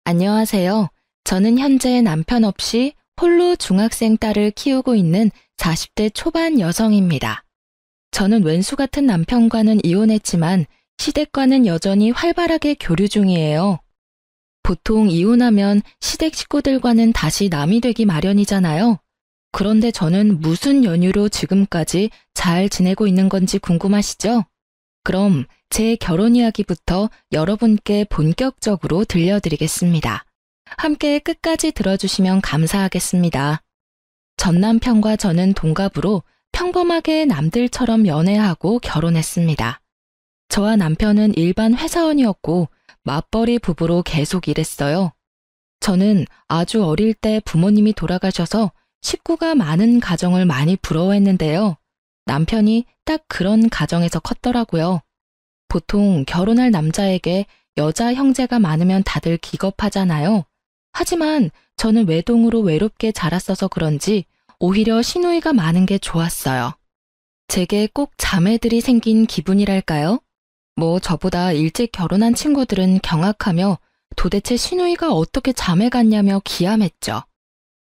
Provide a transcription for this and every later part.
안녕하세요. 저는 현재 남편 없이 홀로 중학생 딸을 키우고 있는 40대 초반 여성입니다. 저는 왼수 같은 남편과는 이혼했지만 시댁과는 여전히 활발하게 교류 중이에요. 보통 이혼하면 시댁 식구들과는 다시 남이 되기 마련이잖아요. 그런데 저는 무슨 연유로 지금까지 잘 지내고 있는 건지 궁금하시죠? 그럼 제 결혼 이야기부터 여러분께 본격적으로 들려드리겠습니다. 함께 끝까지 들어주시면 감사하겠습니다. 전 남편과 저는 동갑으로 평범하게 남들처럼 연애하고 결혼했습니다. 저와 남편은 일반 회사원이었고 맞벌이 부부로 계속 일했어요. 저는 아주 어릴 때 부모님이 돌아가셔서 식구가 많은 가정을 많이 부러워했는데요. 남편이 딱 그런 가정에서 컸더라고요. 보통 결혼할 남자에게 여자 형제가 많으면 다들 기겁하잖아요. 하지만 저는 외동으로 외롭게 자랐어서 그런지 오히려 시누이가 많은 게 좋았어요. 제게 꼭 자매들이 생긴 기분이랄까요? 저보다 일찍 결혼한 친구들은 경악하며 도대체 시누이가 어떻게 자매 같냐며 기함했죠.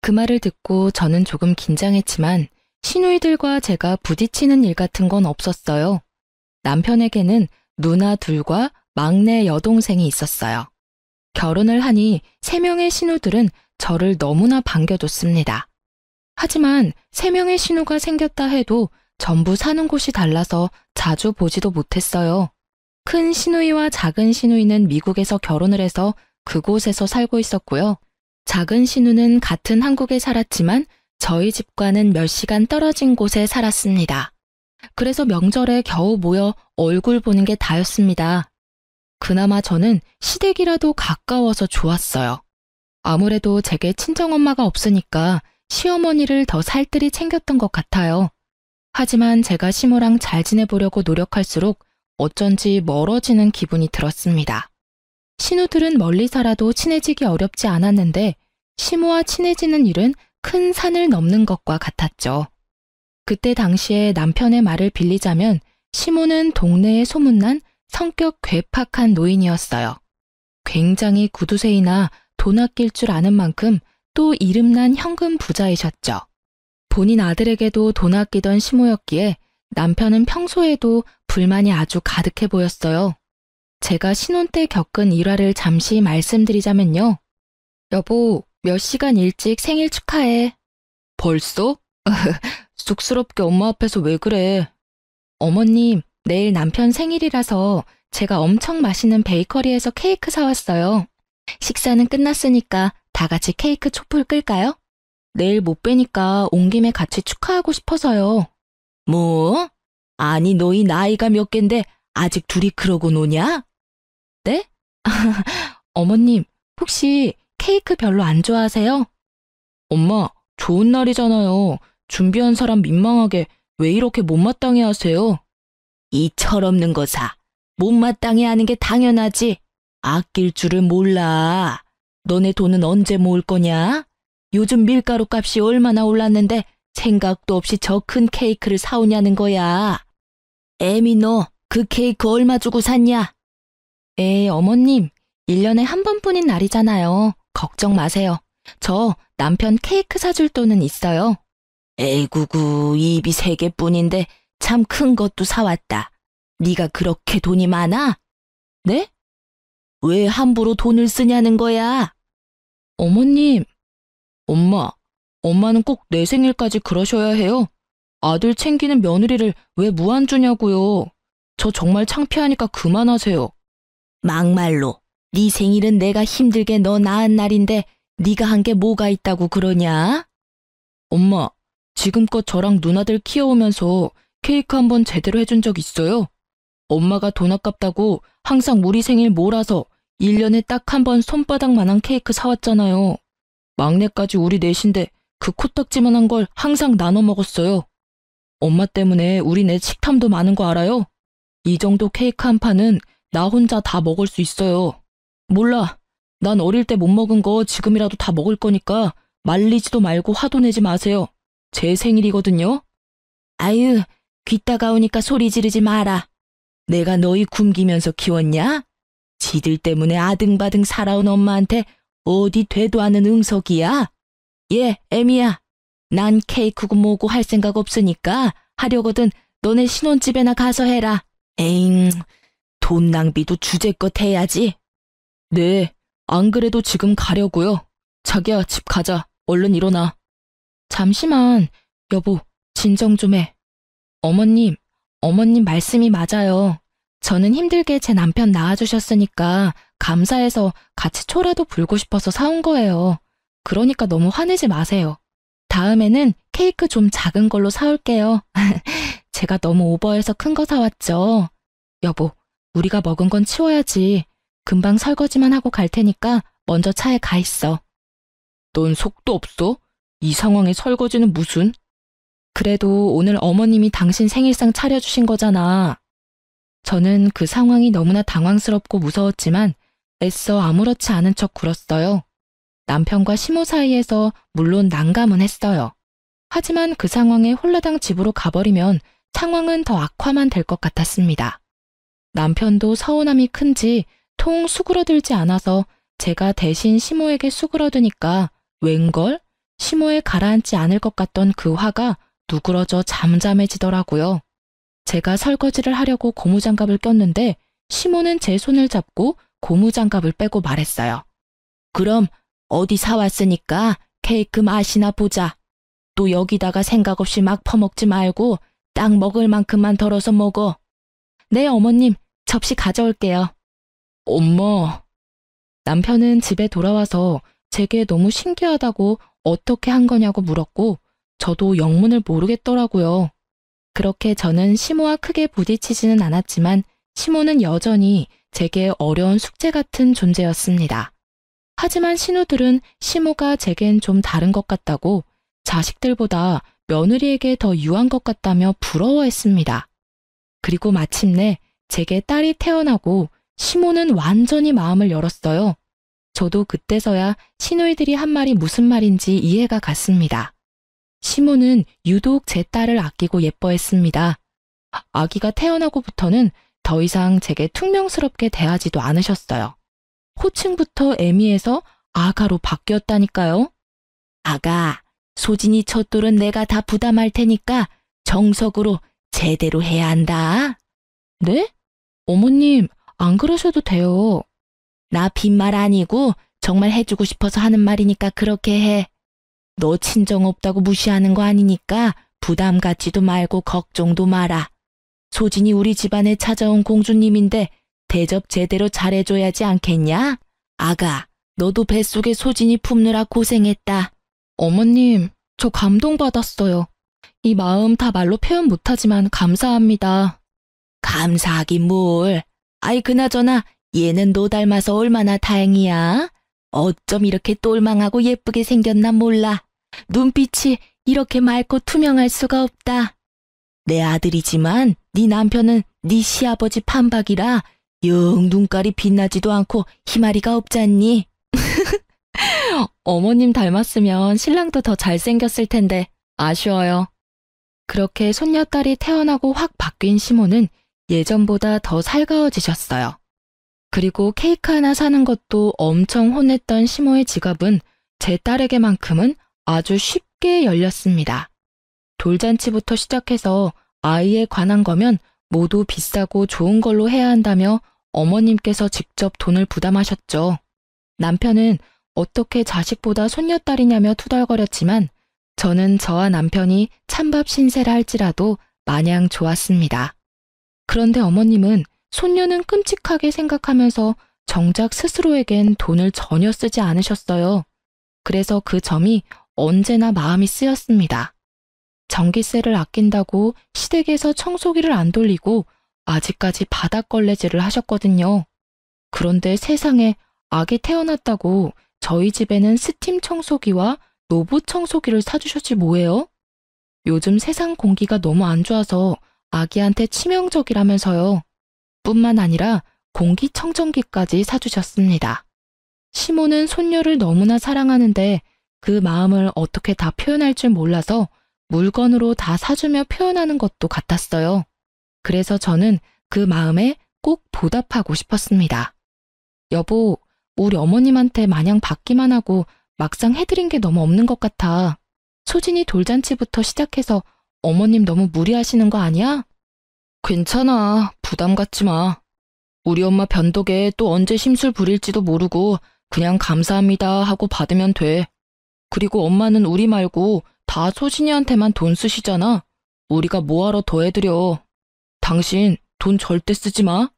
그 말을 듣고 저는 조금 긴장했지만 시누이들과 제가 부딪히는 일 같은 건 없었어요. 남편에게는 누나 둘과 막내 여동생이 있었어요. 결혼을 하니 3명의 시누들은 저를 너무나 반겨줬습니다. 하지만 3명의 시누가 생겼다 해도 전부 사는 곳이 달라서 자주 보지도 못했어요. 큰 시누이와 작은 시누이는 미국에서 결혼을 해서 그곳에서 살고 있었고요. 작은 시누는 같은 한국에 살았지만 저희 집과는 몇 시간 떨어진 곳에 살았습니다. 그래서 명절에 겨우 모여 얼굴 보는 게 다였습니다. 그나마 저는 시댁이라도 가까워서 좋았어요. 아무래도 제게 친정엄마가 없으니까 시어머니를 더 살뜰히 챙겼던 것 같아요. 하지만 제가 시모랑 잘 지내보려고 노력할수록 어쩐지 멀어지는 기분이 들었습니다. 시누들은 멀리 살아도 친해지기 어렵지 않았는데 시모와 친해지는 일은 큰 산을 넘는 것과 같았죠. 그때 당시에 남편의 말을 빌리자면 시모는 동네에 소문난 성격 괴팍한 노인이었어요. 굉장히 구두쇠이나 돈 아낄 줄 아는 만큼 또 이름난 현금 부자이셨죠. 본인 아들에게도 돈 아끼던 시모였기에 남편은 평소에도 불만이 아주 가득해 보였어요. 제가 신혼 때 겪은 일화를 잠시 말씀드리자면요. 여보, 몇 시간 일찍 생일 축하해. 벌써? 쑥스럽게 엄마 앞에서 왜 그래? 어머님, 내일 남편 생일이라서 제가 엄청 맛있는 베이커리에서 케이크 사왔어요. 식사는 끝났으니까 다 같이 케이크 촛불 끌까요? 내일 못 뵈니까 온 김에 같이 축하하고 싶어서요. 뭐? 아니 너희 나이가 몇 갠데 아직 둘이 그러고 노냐? 네? 어머님, 혹시 케이크 별로 안 좋아하세요? 엄마, 좋은 날이잖아요. 준비한 사람 민망하게 왜 이렇게 못마땅해 하세요? 이 철없는 거사. 못마땅해 하는 게 당연하지. 아낄 줄을 몰라. 너네 돈은 언제 모을 거냐? 요즘 밀가루 값이 얼마나 올랐는데 생각도 없이 저 큰 케이크를 사오냐는 거야. 애미 너 그 케이크 얼마 주고 샀냐? 어머님, 1년에 한 번뿐인 날이잖아요. 걱정 마세요. 저 남편 케이크 사줄 돈은 있어요. 에구구, 입이 3개뿐인데 참 큰 것도 사왔다. 네가 그렇게 돈이 많아? 네? 왜 함부로 돈을 쓰냐는 거야? 어머님. 엄마는 꼭 내 생일까지 그러셔야 해요. 아들 챙기는 며느리를 왜 무안 주냐고요. 저 정말 창피하니까 그만하세요. 막말로 네 생일은 내가 힘들게 너 낳은 날인데 네가 한 게 뭐가 있다고 그러냐? 엄마, 지금껏 저랑 누나들 키워오면서 케이크 한 번 제대로 해준 적 있어요? 엄마가 돈 아깝다고 항상 우리 생일 몰아서 1년에 딱 한 번 손바닥만한 케이크 사왔잖아요. 막내까지 우리 넷인데 그 코딱지만한 걸 항상 나눠 먹었어요. 엄마 때문에 우리 넷 식탐도 많은 거 알아요? 이 정도 케이크 한 판은 나 혼자 다 먹을 수 있어요. 몰라. 난 어릴 때 못 먹은 거 지금이라도 다 먹을 거니까 말리지도 말고 화도 내지 마세요. 제 생일이거든요. 아유, 귀 따가우니까 소리 지르지 마라. 내가 너희 굶기면서 키웠냐? 지들 때문에 아등바등 살아온 엄마한테 어디 되도 않은 응석이야? 예, 애미야. 난 케이크고 뭐고 할 생각 없으니까 하려거든 너네 신혼집에나 가서 해라. 에잉, 돈 낭비도 주제껏 해야지. 네, 안 그래도 지금 가려고요. 자기야, 집 가자. 얼른 일어나. 잠시만, 여보, 진정 좀 해. 어머님 말씀이 맞아요. 저는 힘들게 제 남편 낳아주셨으니까 감사해서 같이 초라도 불고 싶어서 사온 거예요. 그러니까 너무 화내지 마세요. 다음에는 케이크 좀 작은 걸로 사올게요. 제가 너무 오버해서 큰 거 사왔죠. 여보, 우리가 먹은 건 치워야지. 금방 설거지만 하고 갈 테니까 먼저 차에 가 있어. 넌 속도 없어? 이 상황에 설거지는 무슨? 그래도 오늘 어머님이 당신 생일상 차려주신 거잖아. 저는 그 상황이 너무나 당황스럽고 무서웠지만 애써 아무렇지 않은 척 굴었어요. 남편과 시모 사이에서 물론 난감은 했어요. 하지만 그 상황에 홀라당 집으로 가버리면 상황은 더 악화만 될 것 같았습니다. 남편도 서운함이 큰지 통 수그러들지 않아서 제가 대신 시모에게 수그러드니까 웬걸? 시모에 가라앉지 않을 것 같던 그 화가 누그러져 잠잠해지더라고요. 제가 설거지를 하려고 고무장갑을 꼈는데 시모는 제 손을 잡고 고무장갑을 빼고 말했어요. 그럼 어디 사왔으니까 케이크 맛이나 보자. 또 여기다가 생각 없이 막 퍼먹지 말고 딱 먹을 만큼만 덜어서 먹어. 네, 어머님, 접시 가져올게요. 엄마. 남편은 집에 돌아와서 제게 너무 신기하다고 어떻게 한 거냐고 물었고 저도 영문을 모르겠더라고요. 그렇게 저는 시모와 크게 부딪히지는 않았지만 시모는 여전히 제게 어려운 숙제 같은 존재였습니다. 하지만 신우들은 시모가 제겐 좀 다른 것 같다고 자식들보다 며느리에게 더 유한 것 같다며 부러워했습니다. 그리고 마침내 제게 딸이 태어나고 시모는 완전히 마음을 열었어요. 저도 그때서야 시누이들이 한 말이 무슨 말인지 이해가 갔습니다. 시모는 유독 제 딸을 아끼고 예뻐했습니다. 아기가 태어나고부터는 더 이상 제게 퉁명스럽게 대하지도 않으셨어요. 호칭부터 애미해서 아가로 바뀌었다니까요. 아가, 소진이 첫돌은 내가 다 부담할 테니까 정석으로 제대로 해야 한다. 네? 어머님, 안 그러셔도 돼요. 나 빈말 아니고 정말 해주고 싶어서 하는 말이니까 그렇게 해. 너 친정 없다고 무시하는 거 아니니까 부담 갖지도 말고 걱정도 마라. 소진이 우리 집안에 찾아온 공주님인데 대접 제대로 잘해줘야지 않겠냐? 아가, 너도 뱃속에 소진이 품느라 고생했다. 어머님, 저 감동받았어요. 이 마음 다 말로 표현 못하지만 감사합니다. 감사하긴 뭘. 아이 그나저나 얘는 너 닮아서 얼마나 다행이야. 어쩜 이렇게 똘망하고 예쁘게 생겼나 몰라. 눈빛이 이렇게 맑고 투명할 수가 없다. 내 아들이지만 네 남편은 네 시아버지 판박이라 영 눈깔이 빛나지도 않고 희마리가 없잖니. 어머님 닮았으면 신랑도 더 잘생겼을 텐데 아쉬워요. 그렇게 손녀딸이 태어나고 확 바뀐 시모는 예전보다 더 살가워지셨어요. 그리고 케이크 하나 사는 것도 엄청 혼냈던 시모의 지갑은 제 딸에게만큼은 아주 쉽게 열렸습니다. 돌잔치부터 시작해서 아이에 관한 거면 모두 비싸고 좋은 걸로 해야 한다며 어머님께서 직접 돈을 부담하셨죠. 남편은 어떻게 자식보다 손녀딸이냐며 투덜거렸지만 저는 저와 남편이 찬밥 신세라 할지라도 마냥 좋았습니다. 그런데 어머님은 손녀는 끔찍하게 생각하면서 정작 스스로에겐 돈을 전혀 쓰지 않으셨어요. 그래서 그 점이 언제나 마음이 쓰였습니다. 전기세를 아낀다고 시댁에서 청소기를 안 돌리고 아직까지 바닥걸레질을 하셨거든요. 그런데 세상에 아기 태어났다고 저희 집에는 스팀 청소기와 로봇 청소기를 사주셨지 뭐예요? 요즘 세상 공기가 너무 안 좋아서 아기한테 치명적이라면서요. 뿐만 아니라 공기청정기까지 사주셨습니다. 시모는 손녀를 너무나 사랑하는데 그 마음을 어떻게 다 표현할 줄 몰라서 물건으로 다 사주며 표현하는 것도 같았어요. 그래서 저는 그 마음에 꼭 보답하고 싶었습니다. 여보, 우리 어머님한테 마냥 받기만 하고 막상 해드린 게 너무 없는 것 같아. 소진이 돌잔치부터 시작해서 어머님 너무 무리하시는 거 아니야? 괜찮아. 부담 갖지 마. 우리 엄마 변덕에 또 언제 심술 부릴지도 모르고 그냥 감사합니다 하고 받으면 돼. 그리고 엄마는 우리 말고 다 소진이한테만 돈 쓰시잖아. 우리가 뭐하러 더 해드려. 당신 돈 절대 쓰지 마.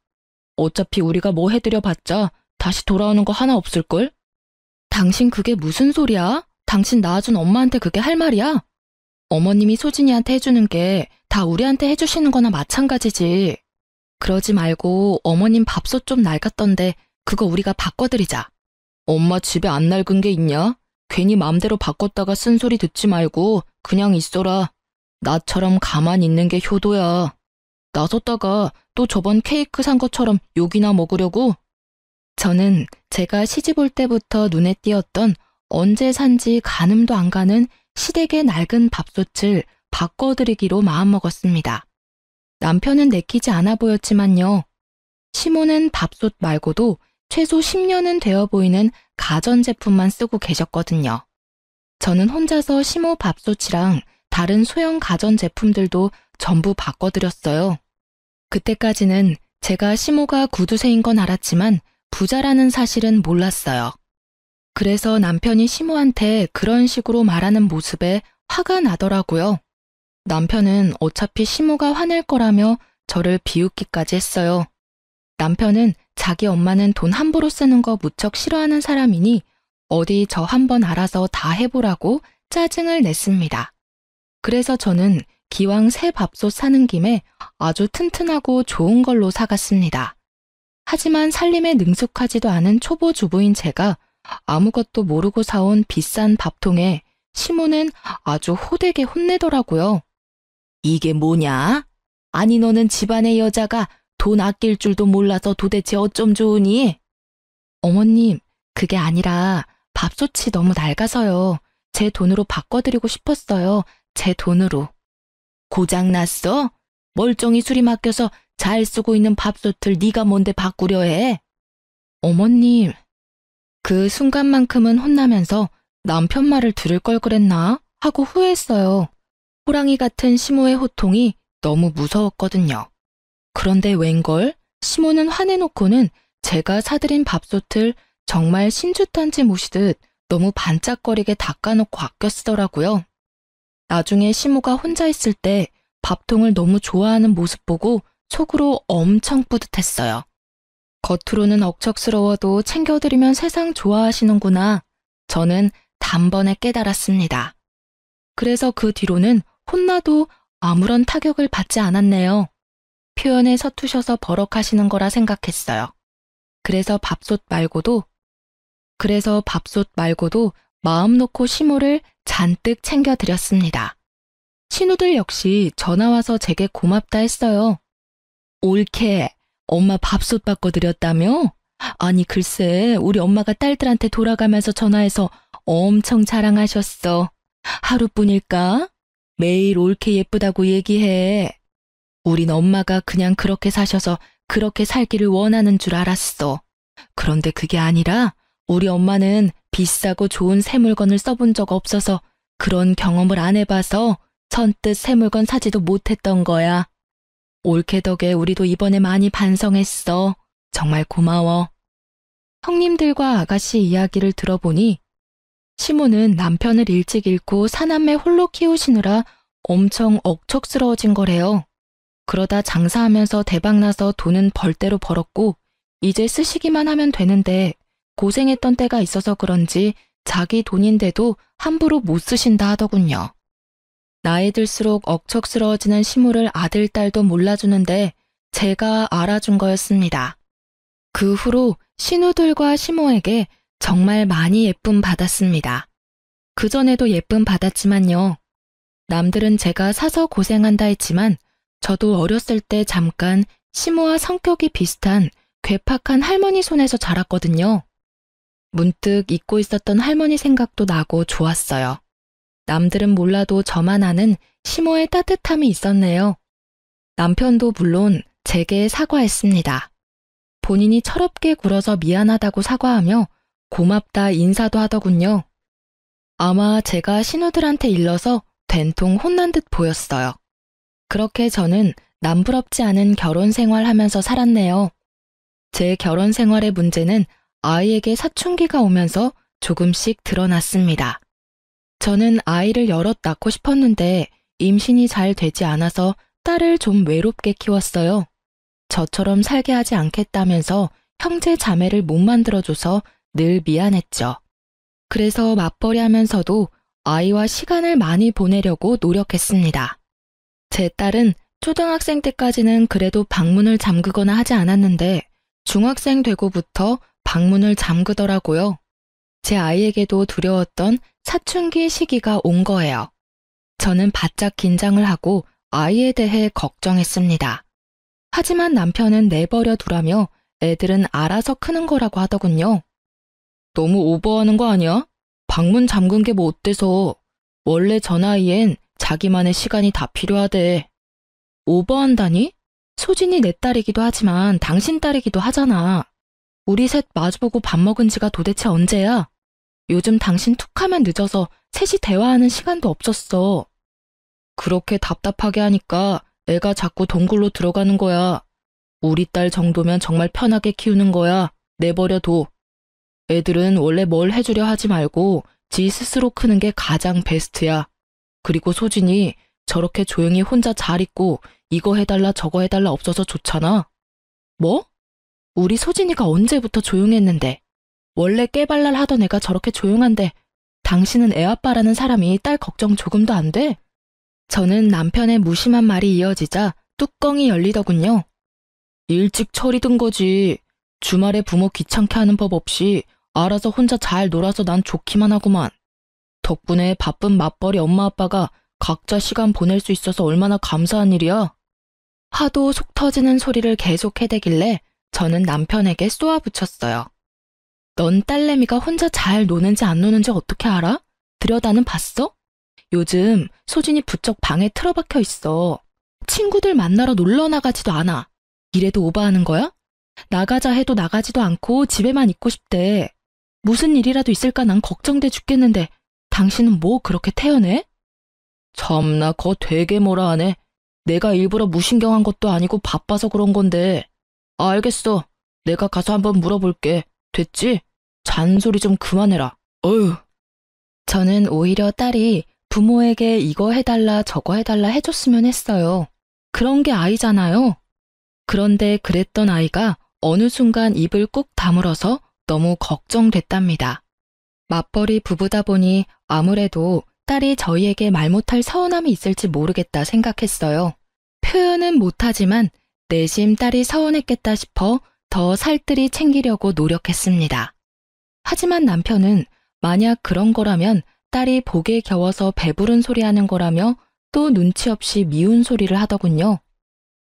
어차피 우리가 뭐 해드려 봤자 다시 돌아오는 거 하나 없을걸? 당신 그게 무슨 소리야? 당신 낳아준 엄마한테 그게 할 말이야? 어머님이 소진이한테 해주는 게 다 우리한테 해주시는 거나 마찬가지지. 그러지 말고 어머님 밥솥 좀 낡았던데 그거 우리가 바꿔드리자. 엄마 집에 안 낡은 게 있냐? 괜히 맘대로 바꿨다가 쓴소리 듣지 말고 그냥 있어라. 나처럼 가만히 있는 게 효도야. 나섰다가 또 저번 케이크 산 것처럼 욕이나 먹으려고? 저는 제가 시집 올 때부터 눈에 띄었던 언제 산지 가늠도 안 가는 시댁의 낡은 밥솥을 바꿔드리기로 마음먹었습니다. 남편은 내키지 않아 보였지만요. 시모는 밥솥 말고도 최소 10년은 되어 보이는 가전제품만 쓰고 계셨거든요. 저는 혼자서 시모 밥솥이랑 다른 소형 가전제품들도 전부 바꿔드렸어요. 그때까지는 제가 시모가 구두쇠인 건 알았지만 부자라는 사실은 몰랐어요. 그래서 남편이 시모한테 그런 식으로 말하는 모습에 화가 나더라고요. 남편은 어차피 시모가 화낼 거라며 저를 비웃기까지 했어요. 남편은 자기 엄마는 돈 함부로 쓰는 거 무척 싫어하는 사람이니 어디 저 한번 알아서 다 해보라고 짜증을 냈습니다. 그래서 저는 기왕 새 밥솥 사는 김에 아주 튼튼하고 좋은 걸로 사갔습니다. 하지만 살림에 능숙하지도 않은 초보 주부인 제가 아무것도 모르고 사온 비싼 밥통에 시모는 아주 호되게 혼내더라고요. 이게 뭐냐? 아니 너는 집안의 여자가 돈 아낄 줄도 몰라서 도대체 어쩜 좋으니? 어머님, 그게 아니라 밥솥이 너무 낡아서요. 제 돈으로 바꿔드리고 싶었어요. 제 돈으로. 고장났어? 멀쩡히 수리 맡겨서 잘 쓰고 있는 밥솥을 네가 뭔데 바꾸려 해? 어머님, 그 순간만큼은 혼나면서 남편 말을 들을 걸 그랬나 하고 후회했어요. 호랑이 같은 시모의 호통이 너무 무서웠거든요. 그런데 웬걸? 시모는 화내놓고는 제가 사드린 밥솥을 정말 신주탄지 모시듯 너무 반짝거리게 닦아놓고 아껴 쓰더라고요. 나중에 시모가 혼자 있을 때 밥통을 너무 좋아하는 모습 보고 속으로 엄청 뿌듯했어요. 겉으로는 억척스러워도 챙겨드리면 세상 좋아하시는구나. 저는 단번에 깨달았습니다. 그래서 그 뒤로는 혼나도 아무런 타격을 받지 않았네요. 표현에 서투셔서 버럭하시는 거라 생각했어요. 그래서 밥솥 말고도 마음 놓고 시모를 잔뜩 챙겨드렸습니다. 신우들 역시 전화와서 제게 고맙다 했어요. 옳게 엄마 밥솥 바꿔드렸다며? 아니 글쎄 우리 엄마가 딸들한테 돌아가면서 전화해서 엄청 자랑하셨어. 하루뿐일까? 매일 옳게 예쁘다고 얘기해. 우린 엄마가 그냥 그렇게 사셔서 그렇게 살기를 원하는 줄 알았어. 그런데 그게 아니라 우리 엄마는 비싸고 좋은 새 물건을 써본 적 없어서 그런 경험을 안 해봐서 선뜻 새 물건 사지도 못했던 거야. 옳게 덕에 우리도 이번에 많이 반성했어. 정말 고마워. 형님들과 아가씨 이야기를 들어보니 시모는 남편을 일찍 잃고 사남매 홀로 키우시느라 엄청 억척스러워진 거래요. 그러다 장사하면서 대박나서 돈은 벌대로 벌었고 이제 쓰시기만 하면 되는데 고생했던 때가 있어서 그런지 자기 돈인데도 함부로 못 쓰신다 하더군요. 나이 들수록 억척스러워지는 시모를 아들, 딸도 몰라주는데 제가 알아준 거였습니다. 그 후로 신우들과 시모에게 정말 많이 예쁨 받았습니다. 그전에도 예쁨 받았지만요. 남들은 제가 사서 고생한다 했지만 저도 어렸을 때 잠깐 시모와 성격이 비슷한 괴팍한 할머니 손에서 자랐거든요. 문득 잊고 있었던 할머니 생각도 나고 좋았어요. 남들은 몰라도 저만 아는 시모의 따뜻함이 있었네요. 남편도 물론 제게 사과했습니다. 본인이 철없게 굴어서 미안하다고 사과하며 고맙다 인사도 하더군요. 아마 제가 신우들한테 일러서 된통 혼난 듯 보였어요. 그렇게 저는 남부럽지 않은 결혼 생활하면서 살았네요. 제 결혼 생활의 문제는 아이에게 사춘기가 오면서 조금씩 드러났습니다. 저는 아이를 여럿 낳고 싶었는데 임신이 잘 되지 않아서 딸을 좀 외롭게 키웠어요. 저처럼 살게 하지 않겠다면서 형제 자매를 못 만들어줘서 늘 미안했죠. 그래서 맞벌이 하면서도 아이와 시간을 많이 보내려고 노력했습니다. 제 딸은 초등학생 때까지는 그래도 방문을 잠그거나 하지 않았는데 중학생 되고부터 방문을 잠그더라고요. 제 아이에게도 두려웠던 사춘기 시기가 온 거예요. 저는 바짝 긴장을 하고 아이에 대해 걱정했습니다. 하지만 남편은 내버려 두라며 애들은 알아서 크는 거라고 하더군요. 너무 오버하는 거 아니야? 방문 잠근 게 뭐 어때서? 원래 저 나이엔 자기만의 시간이 다 필요하대. 오버한다니? 소진이 내 딸이기도 하지만 당신 딸이기도 하잖아. 우리 셋 마주보고 밥 먹은 지가 도대체 언제야? 요즘 당신 툭하면 늦어서 셋이 대화하는 시간도 없었어. 그렇게 답답하게 하니까 애가 자꾸 동굴로 들어가는 거야. 우리 딸 정도면 정말 편하게 키우는 거야. 내버려둬. 애들은 원래 뭘 해주려 하지 말고 지 스스로 크는 게 가장 베스트야. 그리고 소진이 저렇게 조용히 혼자 잘 있고 이거 해달라 저거 해달라 없어서 좋잖아. 뭐? 우리 소진이가 언제부터 조용했는데. 원래 깨발랄 하던 애가 저렇게 조용한데 당신은 애아빠라는 사람이 딸 걱정 조금도 안 돼? 저는 남편의 무심한 말이 이어지자 뚜껑이 열리더군요. 일찍 철이 든 거지. 주말에 부모 귀찮게 하는 법 없이 알아서 혼자 잘 놀아서 난 좋기만 하구만. 덕분에 바쁜 맞벌이 엄마 아빠가 각자 시간 보낼 수 있어서 얼마나 감사한 일이야. 하도 속 터지는 소리를 계속 해대길래 저는 남편에게 쏘아붙였어요. 넌 딸내미가 혼자 잘 노는지 안 노는지 어떻게 알아? 들여다는 봤어? 요즘 소진이 부쩍 방에 틀어박혀 있어. 친구들 만나러 놀러 나가지도 않아. 이래도 오버하는 거야? 나가자 해도 나가지도 않고 집에만 있고 싶대. 무슨 일이라도 있을까 난 걱정돼 죽겠는데 당신은 뭐 그렇게 태연해? 참나 거 되게 뭐라 하네. 내가 일부러 무신경한 것도 아니고 바빠서 그런 건데. 알겠어. 내가 가서 한번 물어볼게. 됐지? 잔소리 좀 그만해라. 어휴. 저는 오히려 딸이 부모에게 이거 해달라 저거 해달라 해줬으면 했어요. 그런 게 아이잖아요. 그런데 그랬던 아이가 어느 순간 입을 꾹 다물어서 너무 걱정됐답니다. 맞벌이 부부다 보니 아무래도 딸이 저희에게 말 못할 서운함이 있을지 모르겠다 생각했어요. 표현은 못하지만 내심 딸이 서운했겠다 싶어 더 살뜰히 챙기려고 노력했습니다. 하지만 남편은 만약 그런 거라면 딸이 복에 겨워서 배부른 소리 하는 거라며 또 눈치 없이 미운 소리를 하더군요.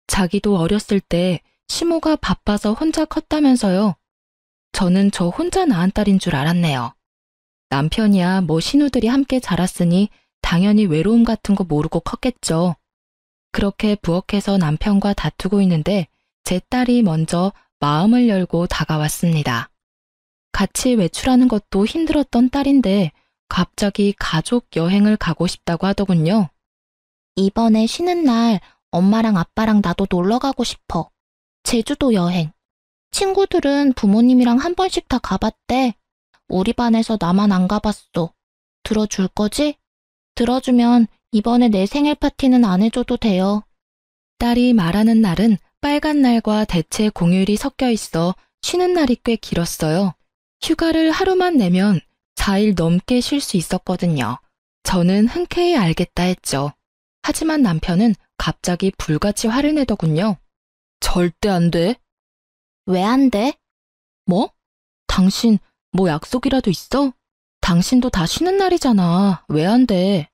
자기도 어렸을 때 시모가 바빠서 혼자 컸다면서요. 저는 저 혼자 낳은 딸인 줄 알았네요. 남편이야 뭐 신우들이 함께 자랐으니 당연히 외로움 같은 거 모르고 컸겠죠. 그렇게 부엌에서 남편과 다투고 있는데 제 딸이 먼저 마음을 열고 다가왔습니다. 같이 외출하는 것도 힘들었던 딸인데 갑자기 가족 여행을 가고 싶다고 하더군요. 이번에 쉬는 날 엄마랑 아빠랑 나도 놀러 가고 싶어. 제주도 여행. 친구들은 부모님이랑 한 번씩 다 가봤대. 우리 반에서 나만 안 가봤어. 들어줄 거지? 들어주면 이번에 내 생일 파티는 안 해줘도 돼요. 딸이 말하는 날은 빨간 날과 대체 공휴일이 섞여 있어 쉬는 날이 꽤 길었어요. 휴가를 하루만 내면 4일 넘게 쉴 수 있었거든요. 저는 흔쾌히 알겠다 했죠. 하지만 남편은 갑자기 불같이 화를 내더군요. 절대 안 돼. 왜 안 돼? 뭐? 당신 뭐 약속이라도 있어? 당신도 다 쉬는 날이잖아. 왜 안 돼?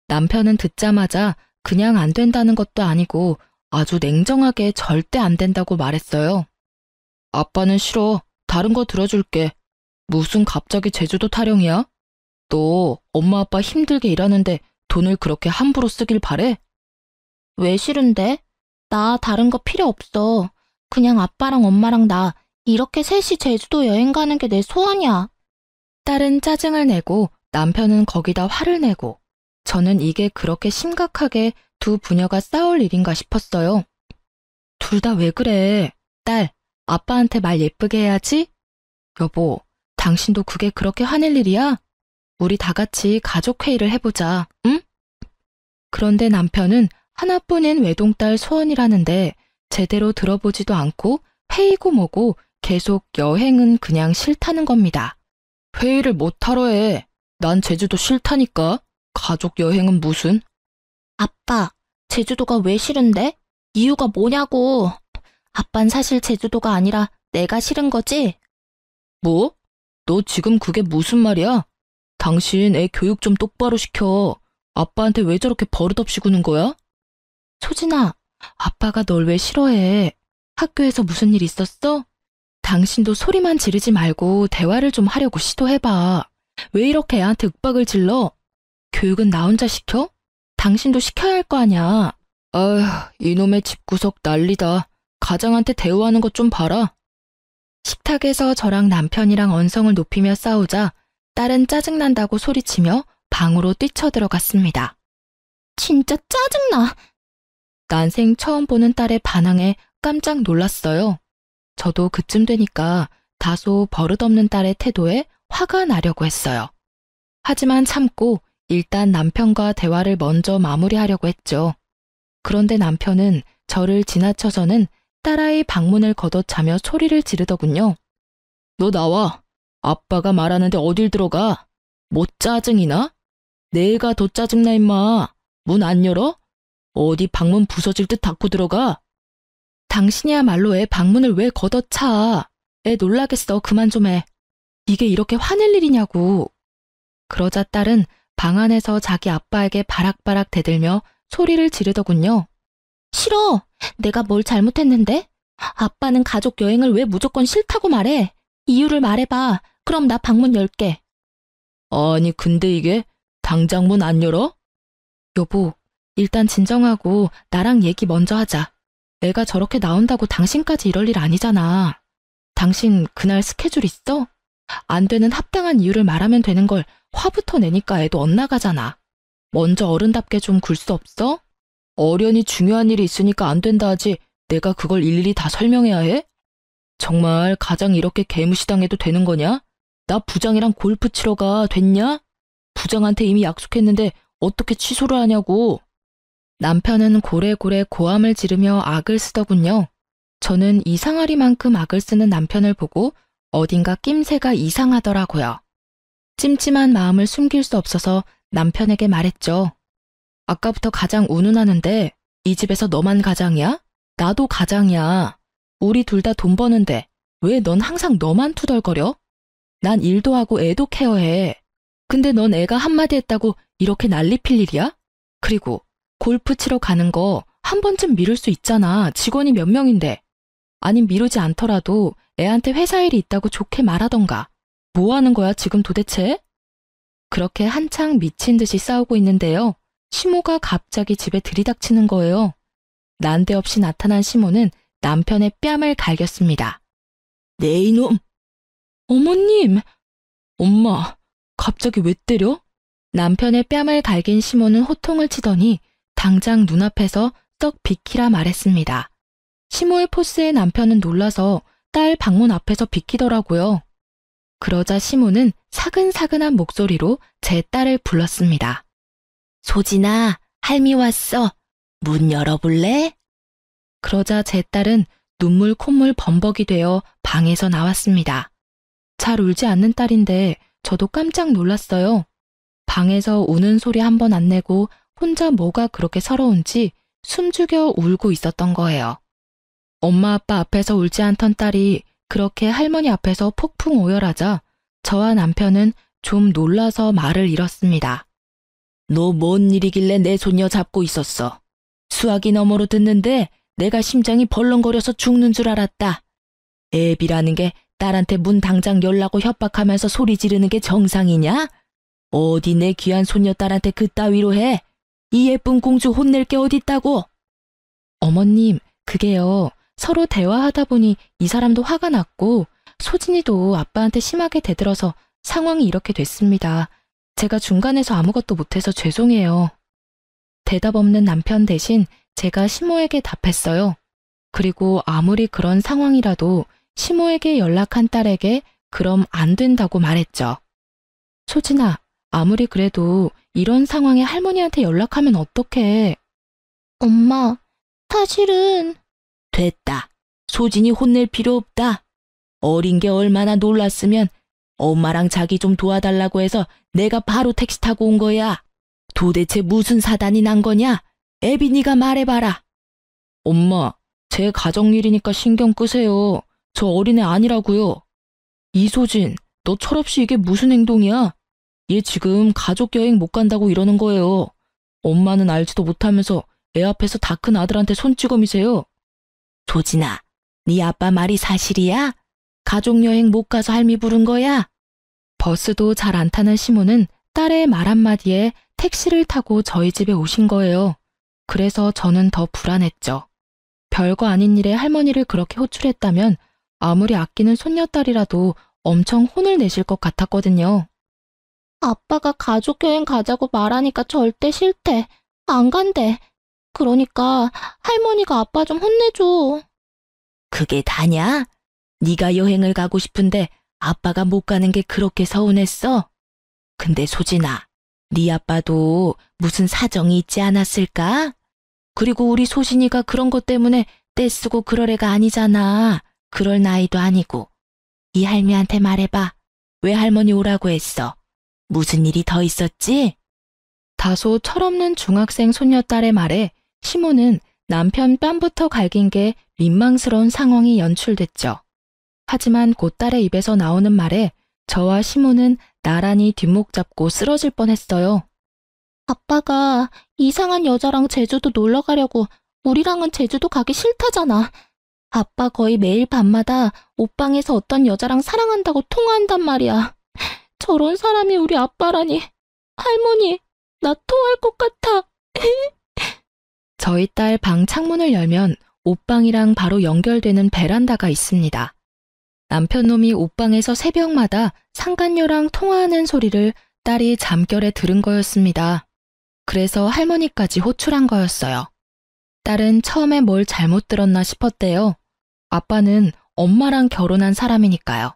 남편은 듣자마자 그냥 안 된다는 것도 아니고 아주 냉정하게 절대 안 된다고 말했어요. 아빠는 싫어. 다른 거 들어줄게. 무슨 갑자기 제주도 타령이야? 너 엄마 아빠 힘들게 일하는데 돈을 그렇게 함부로 쓰길 바래? 왜 싫은데? 나 다른 거 필요 없어. 그냥 아빠랑 엄마랑 나 이렇게 셋이 제주도 여행 가는 게 내 소원이야. 딸은 짜증을 내고 남편은 거기다 화를 내고 저는 이게 그렇게 심각하게 두 부녀가 싸울 일인가 싶었어요. 둘 다 왜 그래? 딸, 아빠한테 말 예쁘게 해야지? 여보, 당신도 그게 그렇게 화낼 일이야? 우리 다 같이 가족회의를 해보자, 응? 그런데 남편은 하나뿐인 외동딸 소원이라는데 제대로 들어보지도 않고 회의고 뭐고 계속 여행은 그냥 싫다는 겁니다. 회의를 못하러 해. 난 제주도 싫다니까. 가족 여행은 무슨? 아빠, 제주도가 왜 싫은데? 이유가 뭐냐고. 아빤 사실 제주도가 아니라 내가 싫은 거지? 뭐? 너 지금 그게 무슨 말이야? 당신 애 교육 좀 똑바로 시켜. 아빠한테 왜 저렇게 버릇없이 구는 거야? 소진아, 아빠가 널 왜 싫어해? 학교에서 무슨 일 있었어? 당신도 소리만 지르지 말고 대화를 좀 하려고 시도해봐. 왜 이렇게 애한테 윽박을 질러? 교육은 나 혼자 시켜? 당신도 시켜야 할 거 아냐. 아휴, 이놈의 집구석 난리다. 가장한테 대우하는 것 좀 봐라. 식탁에서 저랑 남편이랑 언성을 높이며 싸우자 딸은 짜증난다고 소리치며 방으로 뛰쳐들어갔습니다. 진짜 짜증나. 난생 처음 보는 딸의 반항에 깜짝 놀랐어요. 저도 그쯤 되니까 다소 버릇없는 딸의 태도에 화가 나려고 했어요. 하지만 참고 일단 남편과 대화를 먼저 마무리하려고 했죠. 그런데 남편은 저를 지나쳐서는 딸아이 방문을 걷어차며 소리를 지르더군요. 너 나와. 아빠가 말하는데 어딜 들어가? 뭐 짜증이나? 내가 더 짜증나 임마. 문 안 열어? 어디 방문 부서질 듯 닫고 들어가? 당신이야말로 애 방문을 왜 걷어차? 애 놀라겠어. 그만 좀 해. 이게 이렇게 화낼 일이냐고. 그러자 딸은 방 안에서 자기 아빠에게 바락바락 대들며 소리를 지르더군요. 싫어. 내가 뭘 잘못했는데? 아빠는 가족 여행을 왜 무조건 싫다고 말해? 이유를 말해봐. 그럼 나 방문 열게. 아니 근데 이게 당장 문 안 열어? 여보, 일단 진정하고 나랑 얘기 먼저 하자. 애가 저렇게 나온다고 당신까지 이럴 일 아니잖아. 당신 그날 스케줄 있어? 안 되는 합당한 이유를 말하면 되는 걸 화부터 내니까 애도 엇나가잖아. 먼저 어른답게 좀 굴 수 없어? 어련히 중요한 일이 있으니까 안 된다 하지 내가 그걸 일일이 다 설명해야 해? 정말 가장 이렇게 개무시당해도 되는 거냐? 나 부장이랑 골프 치러 가 됐냐? 부장한테 이미 약속했는데 어떻게 취소를 하냐고. 남편은 고래고래 고함을 지르며 악을 쓰더군요. 저는 이상하리만큼 악을 쓰는 남편을 보고 어딘가 낌새가 이상하더라고요. 찜찜한 마음을 숨길 수 없어서 남편에게 말했죠. 아까부터 가장 운운하는데 이 집에서 너만 가장이야? 나도 가장이야. 우리 둘 다 돈 버는데 왜 넌 항상 너만 투덜거려? 난 일도 하고 애도 케어해. 근데 넌 애가 한마디 했다고 이렇게 난리 필 일이야? 그리고 골프 치러 가는 거 한 번쯤 미룰 수 있잖아. 직원이 몇 명인데. 아님 미루지 않더라도 애한테 회사 일이 있다고 좋게 말하던가. 뭐 하는 거야 지금 도대체? 그렇게 한창 미친 듯이 싸우고 있는데요. 시모가 갑자기 집에 들이닥치는 거예요. 난데없이 나타난 시모는 남편의 뺨을 갈겼습니다. 네 이놈! 어머님! 엄마, 갑자기 왜 때려? 남편의 뺨을 갈긴 시모는 호통을 치더니 당장 눈앞에서 썩 비키라 말했습니다. 시모의 포스에 남편은 놀라서 딸 방문 앞에서 비키더라고요. 그러자 시모는 사근사근한 목소리로 제 딸을 불렀습니다. 소진아, 할미 왔어. 문 열어볼래? 그러자 제 딸은 눈물 콧물 범벅이 되어 방에서 나왔습니다. 잘 울지 않는 딸인데 저도 깜짝 놀랐어요. 방에서 우는 소리 한 번 안 내고 혼자 뭐가 그렇게 서러운지 숨죽여 울고 있었던 거예요. 엄마 아빠 앞에서 울지 않던 딸이 그렇게 할머니 앞에서 폭풍 오열하자 저와 남편은 좀 놀라서 말을 잃었습니다. 너 뭔 일이길래 내 손녀 잡고 있었어? 수화기 너머로 듣는데 내가 심장이 벌렁거려서 죽는 줄 알았다. 애비라는 게 딸한테 문 당장 열라고 협박하면서 소리 지르는 게 정상이냐? 어디 내 귀한 손녀딸한테 그따위로 해? 이 예쁜 공주 혼낼 게 어딨다고? 어머님, 그게요. 서로 대화하다 보니 이 사람도 화가 났고 소진이도 아빠한테 심하게 대들어서 상황이 이렇게 됐습니다. 제가 중간에서 아무것도 못해서 죄송해요. 대답 없는 남편 대신 제가 시모에게 답했어요. 그리고 아무리 그런 상황이라도 시모에게 연락한 딸에게 그럼 안 된다고 말했죠. 소진아, 아무리 그래도 이런 상황에 할머니한테 연락하면 어떡해. 엄마, 사실은 됐다. 소진이 혼낼 필요 없다. 어린 게 얼마나 놀랐으면 엄마랑 자기 좀 도와달라고 해서 내가 바로 택시 타고 온 거야. 도대체 무슨 사단이 난 거냐? 애비 네가 말해봐라. 엄마, 제 가정일이니까 신경 끄세요. 저 어린애 아니라고요. 이소진, 너 철없이 이게 무슨 행동이야? 얘 지금 가족 여행 못 간다고 이러는 거예요. 엄마는 알지도 못하면서 애 앞에서 다 큰 아들한테 손찌검이세요. 소진아, 네 아빠 말이 사실이야? 가족 여행 못 가서 할미 부른 거야? 버스도 잘 안 타는 시모는 딸의 말 한마디에 택시를 타고 저희 집에 오신 거예요. 그래서 저는 더 불안했죠. 별거 아닌 일에 할머니를 그렇게 호출했다면 아무리 아끼는 손녀딸이라도 엄청 혼을 내실 것 같았거든요. 아빠가 가족여행 가자고 말하니까 절대 싫대. 안 간대. 그러니까 할머니가 아빠 좀 혼내줘. 그게 다냐? 네가 여행을 가고 싶은데 아빠가 못 가는 게 그렇게 서운했어? 근데 소진아, 네 아빠도 무슨 사정이 있지 않았을까? 그리고 우리 소진이가 그런 것 때문에 떼쓰고 그럴 애가 아니잖아. 그럴 나이도 아니고. 이 할미한테 말해봐. 왜 할머니 오라고 했어? 무슨 일이 더 있었지? 다소 철없는 중학생 손녀딸의 말에 시모는 남편 뺨부터 갈긴 게 민망스러운 상황이 연출됐죠. 하지만 곧 딸의 입에서 나오는 말에 저와 시모는 나란히 뒷목 잡고 쓰러질 뻔했어요. 아빠가 이상한 여자랑 제주도 놀러 가려고 우리랑은 제주도 가기 싫다잖아. 아빠 거의 매일 밤마다 옷방에서 어떤 여자랑 사랑한다고 통화한단 말이야. 저런 사람이 우리 아빠라니. 할머니, 나 토할 것 같아. 저희 딸 방 창문을 열면 옷방이랑 바로 연결되는 베란다가 있습니다. 남편 놈이 옷방에서 새벽마다 상간녀랑 통화하는 소리를 딸이 잠결에 들은 거였습니다. 그래서 할머니까지 호출한 거였어요. 딸은 처음에 뭘 잘못 들었나 싶었대요. 아빠는 엄마랑 결혼한 사람이니까요.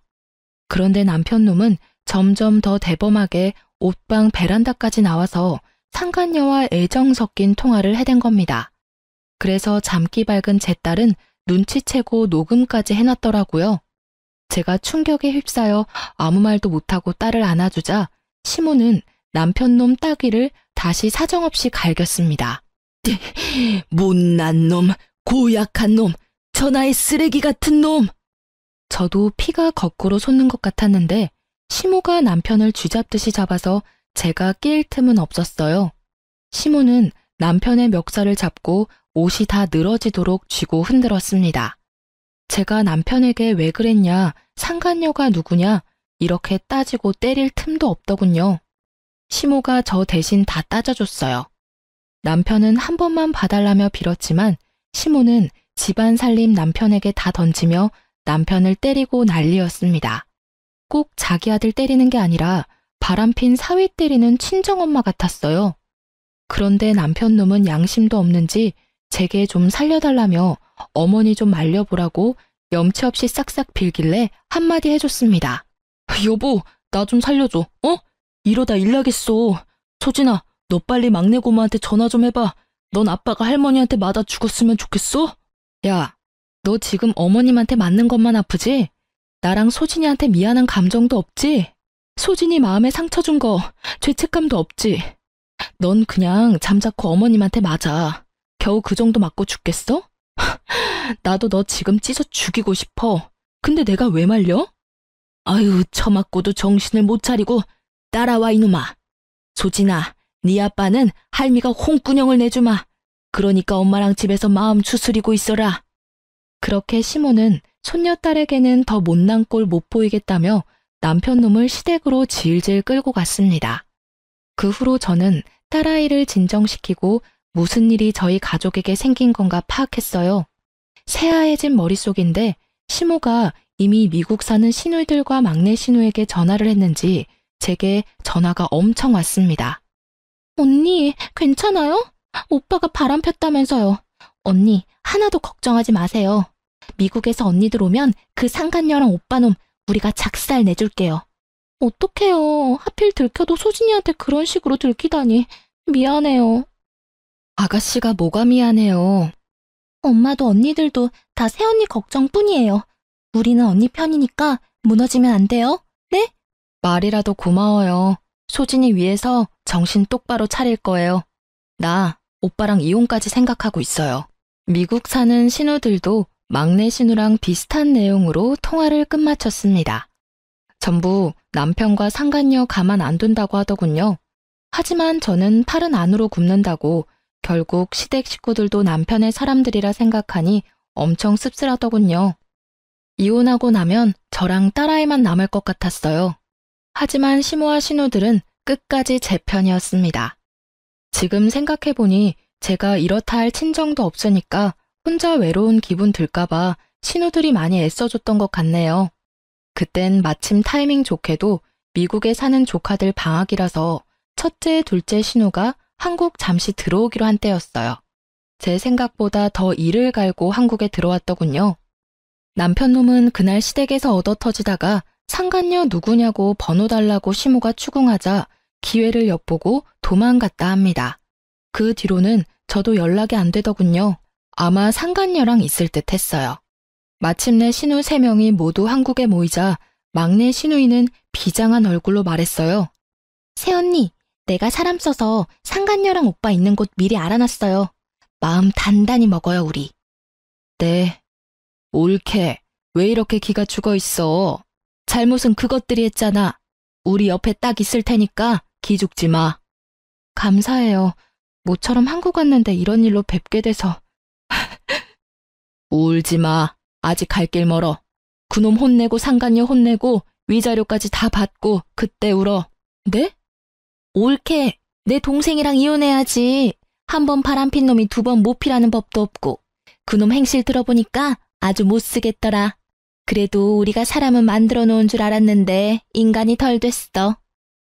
그런데 남편 놈은 점점 더 대범하게 옷방 베란다까지 나와서 상간녀와 애정 섞인 통화를 해댄 겁니다. 그래서 잠기 밝은 제 딸은 눈치채고 녹음까지 해놨더라고요. 제가 충격에 휩싸여 아무 말도 못하고 딸을 안아주자 시모는 남편 놈 따귀를 다시 사정없이 갈겼습니다. 못난 놈, 고약한 놈, 천하의 쓰레기 같은 놈. 저도 피가 거꾸로 솟는 것 같았는데 시모가 남편을 쥐잡듯이 잡아서 제가 낄 틈은 없었어요. 시모는 남편의 멱살을 잡고 옷이 다 늘어지도록 쥐고 흔들었습니다. 제가 남편에게 왜 그랬냐, 상간녀가 누구냐 이렇게 따지고 때릴 틈도 없더군요. 시모가 저 대신 다 따져줬어요. 남편은 한 번만 봐달라며 빌었지만 시모는 집안 살림 남편에게 다 던지며 남편을 때리고 난리였습니다. 꼭 자기 아들 때리는 게 아니라 바람핀 사위 때리는 친정엄마 같았어요. 그런데 남편 놈은 양심도 없는지 제게 좀 살려달라며 어머니 좀 말려보라고 염치 없이 싹싹 빌길래 한마디 해줬습니다. 여보, 나 좀 살려줘. 이러다 일 나겠어. 소진아, 너 빨리 막내 고모한테 전화 좀 해봐. 넌 아빠가 할머니한테 맞아 죽었으면 좋겠어? 야, 너 지금 어머님한테 맞는 것만 아프지? 나랑 소진이한테 미안한 감정도 없지? 소진이 마음에 상처 준 거 죄책감도 없지? 넌 그냥 잠자코 어머님한테 맞아. 겨우 그 정도 맞고 죽겠어? 나도 너 지금 찢어 죽이고 싶어. 근데 내가 왜 말려? 아유, 처맞고도 정신을 못 차리고 따라와 이놈아. 소진아, 네 아빠는 할미가 홍군형을 내주마. 그러니까 엄마랑 집에서 마음 추스리고 있어라. 그렇게 시모는 손녀딸에게는 더 못난 꼴 못 보이겠다며 남편 놈을 시댁으로 질질 끌고 갔습니다. 그 후로 저는 딸아이를 진정시키고 무슨 일이 저희 가족에게 생긴 건가 파악했어요. 새하얘진 머릿속인데 시모가 이미 미국 사는 시누이들과 막내 시누에게 전화를 했는지 제게 전화가 엄청 왔습니다. 언니, 괜찮아요? 오빠가 바람 폈다면서요. 언니, 하나도 걱정하지 마세요. 미국에서 언니들 오면 그 상간녀랑 오빠놈 우리가 작살 내줄게요. 어떡해요. 하필 들켜도 소진이한테 그런 식으로 들키다니. 미안해요. 아가씨가 뭐가 미안해요. 엄마도 언니들도 다 새언니 걱정뿐이에요. 우리는 언니 편이니까 무너지면 안 돼요. 네? 말이라도 고마워요. 소진이 위해서 정신 똑바로 차릴 거예요. 나 오빠랑 이혼까지 생각하고 있어요. 미국 사는 신우들도 막내 신우랑 비슷한 내용으로 통화를 끝마쳤습니다. 전부 남편과 상간녀 가만 안 둔다고 하더군요. 하지만 저는 팔은 안으로 굽는다고 결국 시댁 식구들도 남편의 사람들이라 생각하니 엄청 씁쓸하더군요. 이혼하고 나면 저랑 딸아이만 남을 것 같았어요. 하지만 시모와 신우들은 끝까지 제 편이었습니다. 지금 생각해보니 제가 이렇다 할 친정도 없으니까 혼자 외로운 기분 들까봐 신우들이 많이 애써줬던 것 같네요. 그땐 마침 타이밍 좋게도 미국에 사는 조카들 방학이라서 첫째, 둘째 신우가 한국 잠시 들어오기로 한 때였어요. 제 생각보다 더 이를 갈고 한국에 들어왔더군요. 남편 놈은 그날 시댁에서 얻어터지다가 상간녀 누구냐고 번호 달라고 시모가 추궁하자 기회를 엿보고 도망갔다 합니다. 그 뒤로는 저도 연락이 안 되더군요. 아마 상간녀랑 있을 듯 했어요. 마침내 신우 3명이 모두 한국에 모이자 막내 신우이는 비장한 얼굴로 말했어요. 새언니, 내가 사람 써서 상간녀랑 오빠 있는 곳 미리 알아놨어요. 마음 단단히 먹어요, 우리. 네. 옳게. 왜 이렇게 기가 죽어 있어? 잘못은 그것들이 했잖아. 우리 옆에 딱 있을 테니까 기죽지 마. 감사해요. 모처럼 한국 왔는데 이런 일로 뵙게 돼서. 울지 마. 아직 갈 길 멀어. 그놈 혼내고 상간녀 혼내고 위자료까지 다 받고 그때 울어. 네? 옳게. 내 동생이랑 이혼해야지. 한 번 바람핀 놈이 2번 못 피라는 법도 없고. 그놈 행실 들어보니까 아주 못 쓰겠더라. 그래도 우리가 사람은 만들어 놓은 줄 알았는데 인간이 덜 됐어.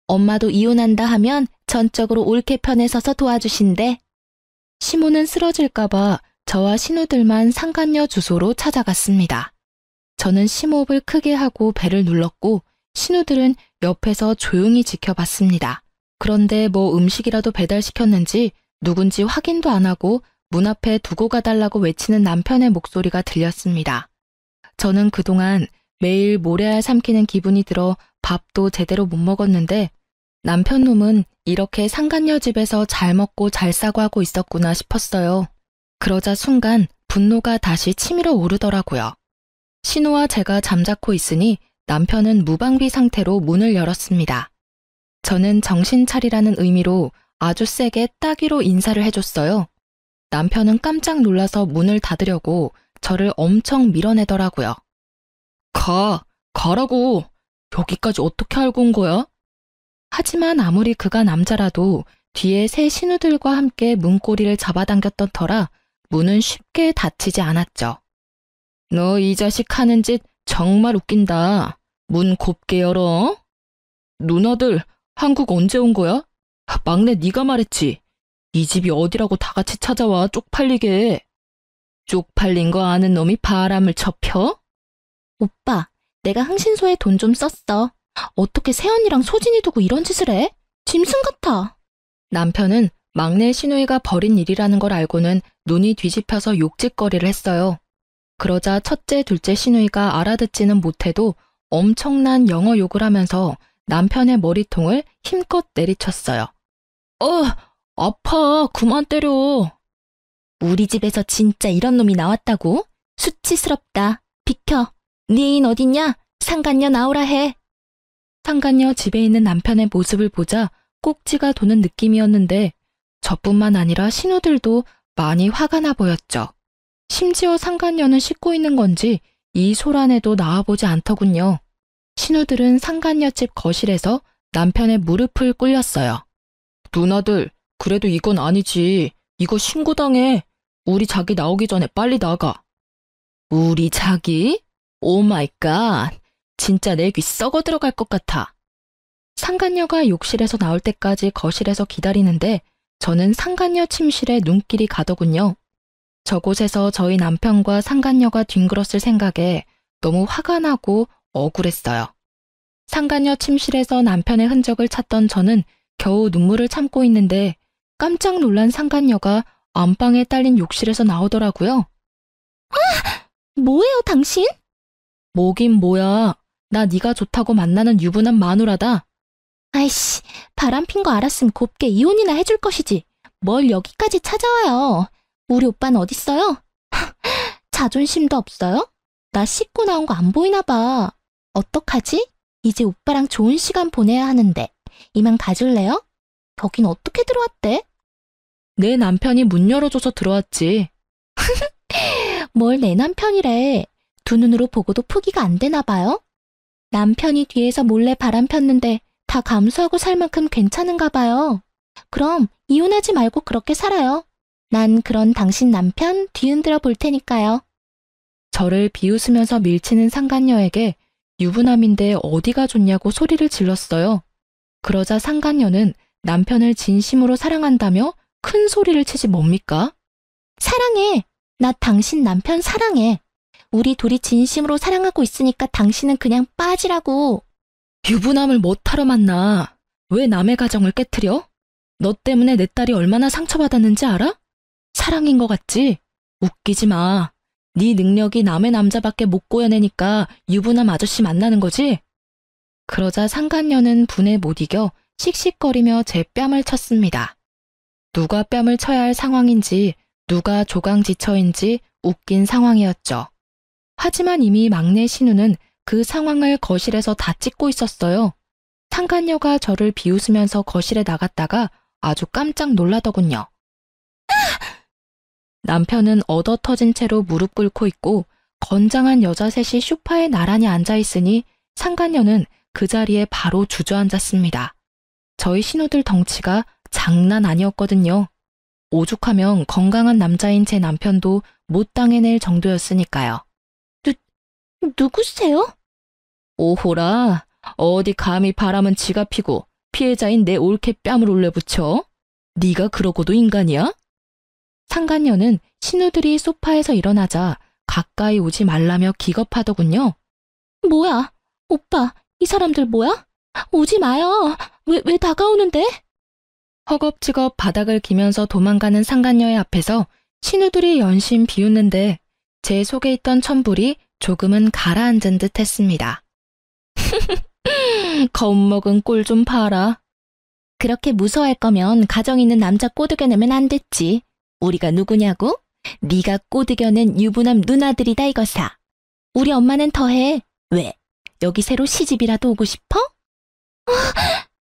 엄마도 이혼한다 하면 전적으로 옳게 편에 서서 도와주신대. 시모는 쓰러질까봐 저와 신우들만 상간녀 주소로 찾아갔습니다. 저는 심호흡을 크게 하고 배를 눌렀고 신우들은 옆에서 조용히 지켜봤습니다. 그런데 뭐 음식이라도 배달시켰는지 누군지 확인도 안 하고 문 앞에 두고 가달라고 외치는 남편의 목소리가 들렸습니다. 저는 그동안 매일 모래알 삼키는 기분이 들어 밥도 제대로 못 먹었는데 남편 놈은 이렇게 상간녀 집에서 잘 먹고 잘 싸고 하고 있었구나 싶었어요. 그러자 순간 분노가 다시 치밀어 오르더라고요. 신우와 제가 잠자코 있으니 남편은 무방비 상태로 문을 열었습니다. 저는 정신 차리라는 의미로 아주 세게 따귀로 인사를 해줬어요. 남편은 깜짝 놀라서 문을 닫으려고 저를 엄청 밀어내더라고요. 가라고. 여기까지 어떻게 알고 온 거야? 하지만 아무리 그가 남자라도 뒤에 새 신우들과 함께 문고리를 잡아당겼던 터라 문은 쉽게 닫히지 않았죠. 너 이 자식 하는 짓 정말 웃긴다. 문 곱게 열어. 누나들, 한국 언제 온 거야? 막내 네가 말했지. 이 집이 어디라고 다 같이 찾아와 쪽팔리게. 쪽팔린 거 아는 놈이 바람을 쳐펴? 오빠, 내가 흥신소에 돈 좀 썼어. 어떻게 새언니랑 소진이 두고 이런 짓을 해? 짐승 같아. 남편은 막내 신우이가 벌인 일이라는 걸 알고는 눈이 뒤집혀서 욕짓거리를 했어요. 그러자 첫째, 둘째 신우이가 알아듣지는 못해도 엄청난 영어 욕을 하면서 남편의 머리통을 힘껏 내리쳤어요. 아파. 그만 때려. 우리 집에서 진짜 이런 놈이 나왔다고? 수치스럽다. 비켜. 네 애인 어딨냐? 상간녀 나오라 해. 상간녀 집에 있는 남편의 모습을 보자 꼭지가 도는 느낌이었는데 저뿐만 아니라 신우들도 많이 화가 나 보였죠. 심지어 상간녀는 씻고 있는 건지 이 소란에도 나와보지 않더군요. 신우들은 상간녀 집 거실에서 남편의 무릎을 꿇렸어요. 누나들, 그래도 이건 아니지. 이거 신고당해. 우리 자기 나오기 전에 빨리 나가. 우리 자기? 오 마이 갓. 진짜 내 귀 썩어 들어갈 것 같아. 상간녀가 욕실에서 나올 때까지 거실에서 기다리는데 저는 상간녀 침실에 눈길이 가더군요. 저곳에서 저희 남편과 상간녀가 뒹굴었을 생각에 너무 화가 나고 억울했어요. 상간녀 침실에서 남편의 흔적을 찾던 저는 겨우 눈물을 참고 있는데 깜짝 놀란 상간녀가 안방에 딸린 욕실에서 나오더라고요. 뭐예요, 당신? 뭐긴 뭐야. 나 네가 좋다고 만나는 유부남 마누라다. 아이씨, 바람핀 거 알았으면 곱게 이혼이나 해줄 것이지. 뭘 여기까지 찾아와요. 우리 오빠는 어딨어요? 자존심도 없어요? 나 씻고 나온 거 안 보이나 봐. 어떡하지? 이제 오빠랑 좋은 시간 보내야 하는데. 이만 가줄래요? 여긴 어떻게 들어왔대? 내 남편이 문 열어줘서 들어왔지. 뭘 내 남편이래. 두 눈으로 보고도 포기가 안 되나 봐요? 남편이 뒤에서 몰래 바람 폈는데 다 감수하고 살 만큼 괜찮은가 봐요. 그럼 이혼하지 말고 그렇게 살아요. 난 그런 당신 남편 뒤흔들어 볼 테니까요. 저를 비웃으면서 밀치는 상간녀에게 유부남인데 어디가 좋냐고 소리를 질렀어요. 그러자 상간녀는 남편을 진심으로 사랑한다며 큰 소리를 치지 뭡니까? 사랑해. 나 당신 남편 사랑해. 우리 둘이 진심으로 사랑하고 있으니까 당신은 그냥 빠지라고. 유부남을 못하러 만나. 왜 남의 가정을 깨트려? 너 때문에 내 딸이 얼마나 상처받았는지 알아? 사랑인 것 같지? 웃기지 마. 네 능력이 남의 남자밖에 못 구해내니까 유부남 아저씨 만나는 거지? 그러자 상간녀는 분에 못 이겨 씩씩거리며 제 뺨을 쳤습니다. 누가 뺨을 쳐야 할 상황인지 누가 조강지처인지 웃긴 상황이었죠. 하지만 이미 막내 신우는 그 상황을 거실에서 다 찍고 있었어요. 상간녀가 저를 비웃으면서 거실에 나갔다가 아주 깜짝 놀라더군요. 남편은 얻어 터진 채로 무릎 꿇고 있고 건장한 여자 셋이 소파에 나란히 앉아 있으니 상간녀는 그 자리에 바로 주저앉았습니다. 저희 신우들 덩치가 장난 아니었거든요. 오죽하면 건강한 남자인 제 남편도 못 당해낼 정도였으니까요. 누구세요? 오호라, 어디 감히 바람은 지가 피고 피해자인 내 올케 뺨을 올려붙여? 네가 그러고도 인간이야? 상간녀는 신우들이 소파에서 일어나자 가까이 오지 말라며 기겁하더군요. 뭐야? 오빠, 이 사람들 뭐야? 오지 마요. 왜 다가오는데? 허겁지겁 바닥을 기면서 도망가는 상간녀의 앞에서 신우들이 연신 비웃는데 제 속에 있던 천불이 조금은 가라앉은 듯 했습니다. 겁먹은 꼴 좀 봐라. 그렇게 무서워할 거면 가정 있는 남자 꼬드겨내면 안 됐지. 우리가 누구냐고? 네가 꼬드겨낸 유부남 누나들이다 이거사. 우리 엄마는 더해. 왜? 여기 새로 시집이라도 오고 싶어?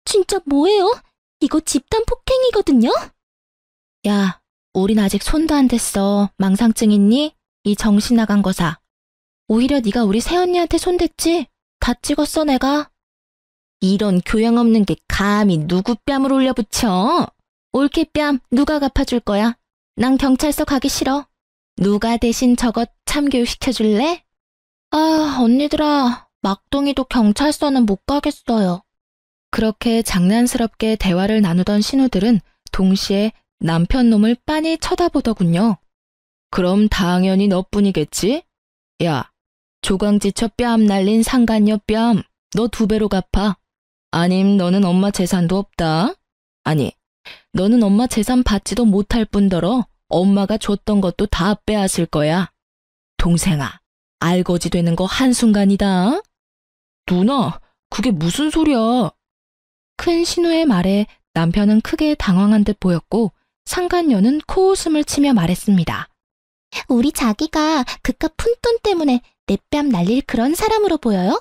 진짜 뭐예요? 이거 집단 폭행이거든요? 야, 우린 아직 손도 안 댔어. 망상증 있니? 이 정신 나간 거사. 오히려 네가 우리 새언니한테 손댔지? 다 찍었어 내가. 이런 교양 없는 게 감히 누구 뺨을 올려붙여? 올케 뺨 누가 갚아줄 거야? 난 경찰서 가기 싫어. 누가 대신 저것 참교육시켜줄래? 아, 언니들아. 막둥이도 경찰서는 못 가겠어요. 그렇게 장난스럽게 대화를 나누던 신우들은 동시에 남편 놈을 빤히 쳐다보더군요. 그럼 당연히 너뿐이겠지? 야, 조강지처 뺨 날린 상간녀 뺨, 너 2배로 갚아. 아님 너는 엄마 재산도 없다. 아니, 너는 엄마 재산 받지도 못할 뿐더러 엄마가 줬던 것도 다 빼앗을 거야. 동생아, 알거지 되는 거 한순간이다. 누나, 그게 무슨 소리야? 큰 신우의 말에 남편은 크게 당황한 듯 보였고 상간녀는 코웃음을 치며 말했습니다. 우리 자기가 그깟 푼돈 때문에 내 뺨 날릴 그런 사람으로 보여요?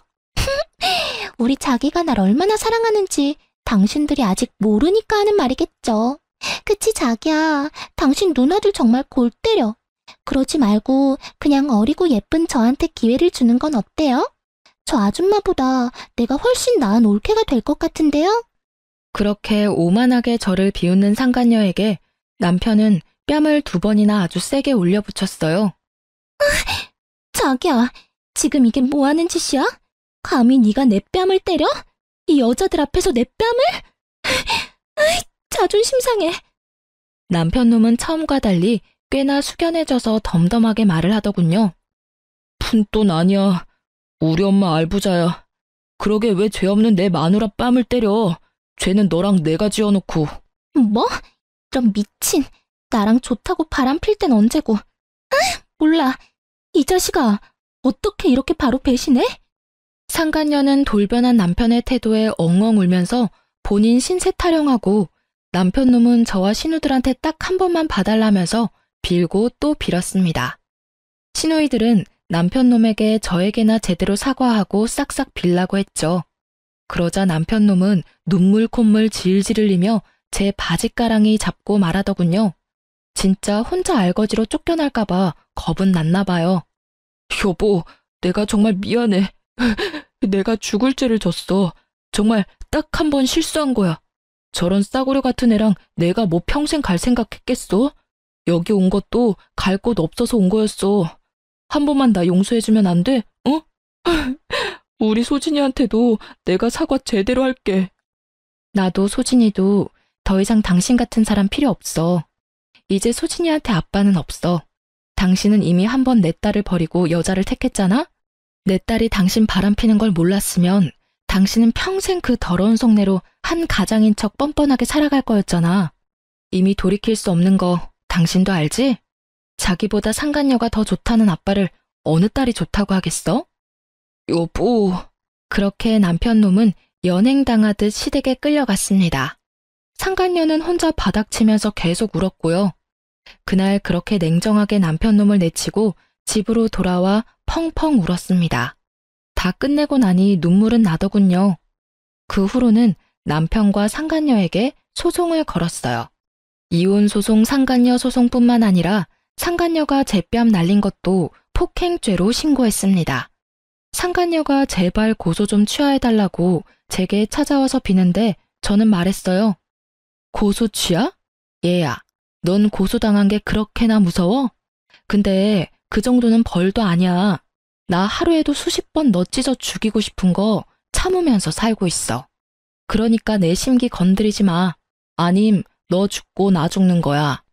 우리 자기가 날 얼마나 사랑하는지 당신들이 아직 모르니까 하는 말이겠죠. 그치 자기야, 당신 누나들 정말 골 때려. 그러지 말고 그냥 어리고 예쁜 저한테 기회를 주는 건 어때요? 저 아줌마보다 내가 훨씬 나은 올케가 될 것 같은데요? 그렇게 오만하게 저를 비웃는 상간녀에게 남편은 뺨을 2번이나 아주 세게 올려붙였어요. 자기야, 지금 이게 뭐 하는 짓이야? 감히 네가 내 뺨을 때려? 이 여자들 앞에서 내 뺨을? 자존심 상해. 남편 놈은 처음과 달리 꽤나 숙연해져서 덤덤하게 말을 하더군요. 푼돈 아니야. 우리 엄마 알부자야. 그러게 왜 죄 없는 내 마누라 뺨을 때려. 죄는 너랑 내가 지어놓고. 뭐? 이런 미친. 나랑 좋다고 바람 필 땐 언제고. 몰라. 이 자식아, 어떻게 이렇게 바로 배신해? 상간녀는 돌변한 남편의 태도에 엉엉 울면서 본인 신세 타령하고 남편 놈은 저와 신우들한테 딱 한 번만 봐달라면서 빌고 또 빌었습니다. 신우이들은 남편 놈에게 저에게나 제대로 사과하고 싹싹 빌라고 했죠. 그러자 남편 놈은 눈물 콧물 질질 흘리며 제 바지가랑이 잡고 말하더군요. 진짜 혼자 알거지로 쫓겨날까봐 겁은 났나 봐요. 여보, 내가 정말 미안해. 내가 죽을 죄를 졌어. 정말 딱 한 번 실수한 거야. 저런 싸구려 같은 애랑 내가 뭐 평생 갈 생각했겠어? 여기 온 것도 갈 곳 없어서 온 거였어. 한 번만 나 용서해주면 안 돼? 어? 우리 소진이한테도 내가 사과 제대로 할게. 나도 소진이도 더 이상 당신 같은 사람 필요 없어. 이제 소진이한테 아빠는 없어. 당신은 이미 한 번 내 딸을 버리고 여자를 택했잖아? 내 딸이 당신 바람피는 걸 몰랐으면 당신은 평생 그 더러운 속내로 한 가장인 척 뻔뻔하게 살아갈 거였잖아. 이미 돌이킬 수 없는 거 당신도 알지? 자기보다 상간녀가 더 좋다는 아빠를 어느 딸이 좋다고 하겠어? 여보. 그렇게 남편 놈은 연행당하듯 시댁에 끌려갔습니다. 상간녀는 혼자 바닥치면서 계속 울었고요. 그날 그렇게 냉정하게 남편 놈을 내치고 집으로 돌아와 펑펑 울었습니다. 다 끝내고 나니 눈물은 나더군요. 그 후로는 남편과 상간녀에게 소송을 걸었어요. 이혼 소송, 상간녀 소송뿐만 아니라 상간녀가 제 뺨 날린 것도 폭행죄로 신고했습니다. 상간녀가 제발 고소 좀 취하해달라고 제게 찾아와서 비는데 저는 말했어요. 고소 취하? 얘야, 넌 고소당한 게 그렇게나 무서워? 근데 그 정도는 벌도 아니야. 나 하루에도 수십 번 너 찢어 죽이고 싶은 거 참으면서 살고 있어. 그러니까 내 심기 건드리지 마. 아님 너 죽고 나 죽는 거야.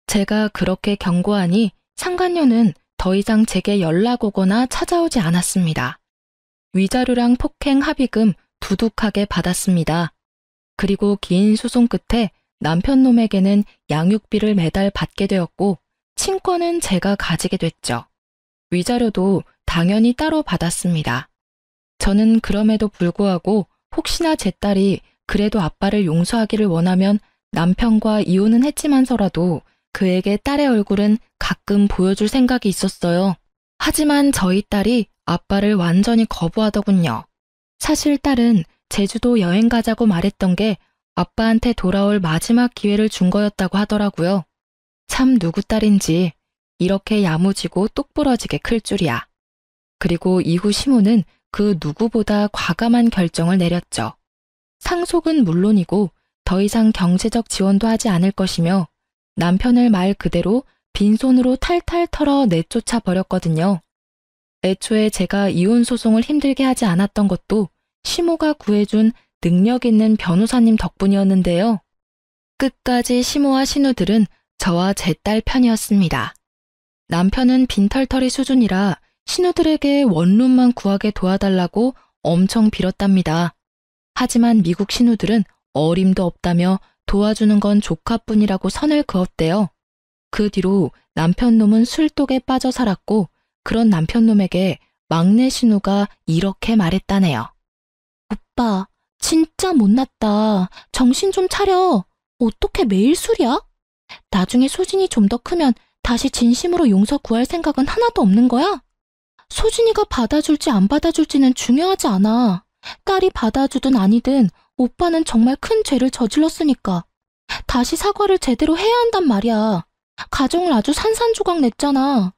제가 그렇게 경고하니 상간녀는 더 이상 제게 연락 오거나 찾아오지 않았습니다. 위자료랑 폭행 합의금 두둑하게 받았습니다. 그리고 긴 소송 끝에 남편 놈에게는 양육비를 매달 받게 되었고 친권은 제가 가지게 됐죠. 위자료도 당연히 따로 받았습니다. 저는 그럼에도 불구하고 혹시나 제 딸이 그래도 아빠를 용서하기를 원하면 남편과 이혼은 했지만서라도 그에게 딸의 얼굴은 가끔 보여줄 생각이 있었어요. 하지만 저희 딸이 아빠를 완전히 거부하더군요. 사실 딸은 제주도 여행 가자고 말했던 게 아빠한테 돌아올 마지막 기회를 준 거였다고 하더라고요. 참 누구 딸인지 이렇게 야무지고 똑부러지게 클 줄이야. 그리고 이후 시모는 그 누구보다 과감한 결정을 내렸죠. 상속은 물론이고 더 이상 경제적 지원도 하지 않을 것이며 남편을 말 그대로 빈손으로 탈탈 털어 내쫓아 버렸거든요. 애초에 제가 이혼 소송을 힘들게 하지 않았던 것도 시모가 구해준 능력 있는 변호사님 덕분이었는데요. 끝까지 시모와 신우들은 저와 제 딸 편이었습니다. 남편은 빈털터리 수준이라 신우들에게 원룸만 구하게 도와달라고 엄청 빌었답니다. 하지만 미국 신우들은 어림도 없다며 도와주는 건 조카뿐이라고 선을 그었대요. 그 뒤로 남편 놈은 술독에 빠져 살았고 그런 남편 놈에게 막내 신우가 이렇게 말했다네요. 오빠, 진짜 못났다. 정신 좀 차려. 어떻게 매일 술이야? 나중에 소진이 좀 더 크면 다시 진심으로 용서 구할 생각은 하나도 없는 거야? 소진이가 받아줄지 안 받아줄지는 중요하지 않아. 딸이 받아주든 아니든 오빠는 정말 큰 죄를 저질렀으니까. 다시 사과를 제대로 해야 한단 말이야. 가정을 아주 산산조각 냈잖아.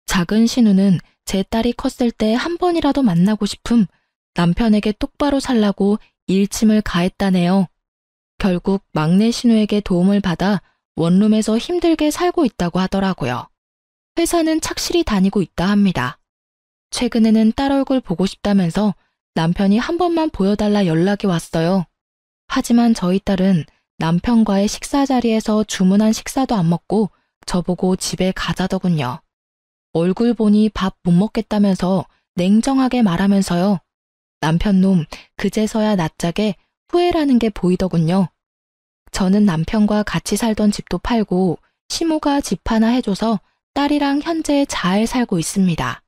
작은 신우는 제 딸이 컸을 때 한 번이라도 만나고 싶음 남편에게 똑바로 살라고 일침을 가했다네요. 결국 막내 신우에게 도움을 받아 원룸에서 힘들게 살고 있다고 하더라고요. 회사는 착실히 다니고 있다 합니다. 최근에는 딸 얼굴 보고 싶다면서 남편이 한 번만 보여달라 연락이 왔어요. 하지만 저희 딸은 남편과의 식사 자리에서 주문한 식사도 안 먹고 저보고 집에 가자더군요. 얼굴 보니 밥 못 먹겠다면서 냉정하게 말하면서요. 남편 놈 그제서야 낯짝에 후회라는 게 보이더군요. 저는 남편과 같이 살던 집도 팔고 시모가 집 하나 해줘서 딸이랑 현재 잘 살고 있습니다.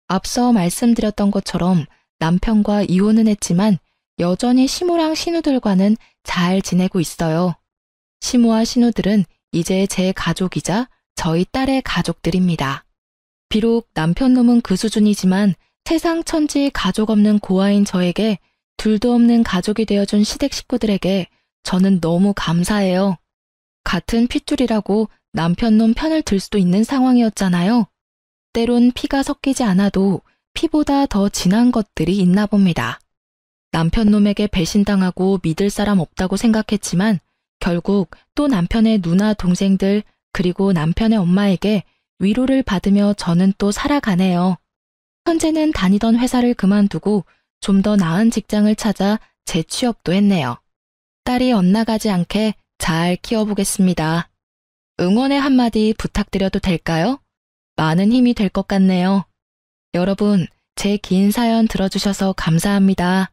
앞서 말씀드렸던 것처럼 남편과 이혼은 했지만 여전히 시모랑 신우들과는 잘 지내고 있어요. 시모와 신우들은 이제 제 가족이자 저희 딸의 가족들입니다. 비록 남편 놈은 그 수준이지만 세상 천지 가족 없는 고아인 저에게 둘도 없는 가족이 되어준 시댁 식구들에게 저는 너무 감사해요. 같은 핏줄이라고 남편 놈 편을 들 수도 있는 상황이었잖아요. 때론 피가 섞이지 않아도 피보다 더 진한 것들이 있나 봅니다. 남편 놈에게 배신당하고 믿을 사람 없다고 생각했지만 결국 또 남편의 누나 동생들 그리고 남편의 엄마에게 위로를 받으며 저는 또 살아가네요. 현재는 다니던 회사를 그만두고 좀 더 나은 직장을 찾아 재취업도 했네요. 딸이 엇나가지 않게 잘 키워보겠습니다. 응원의 한마디 부탁드려도 될까요? 많은 힘이 될 것 같네요. 여러분, 제 긴 사연 들어주셔서 감사합니다.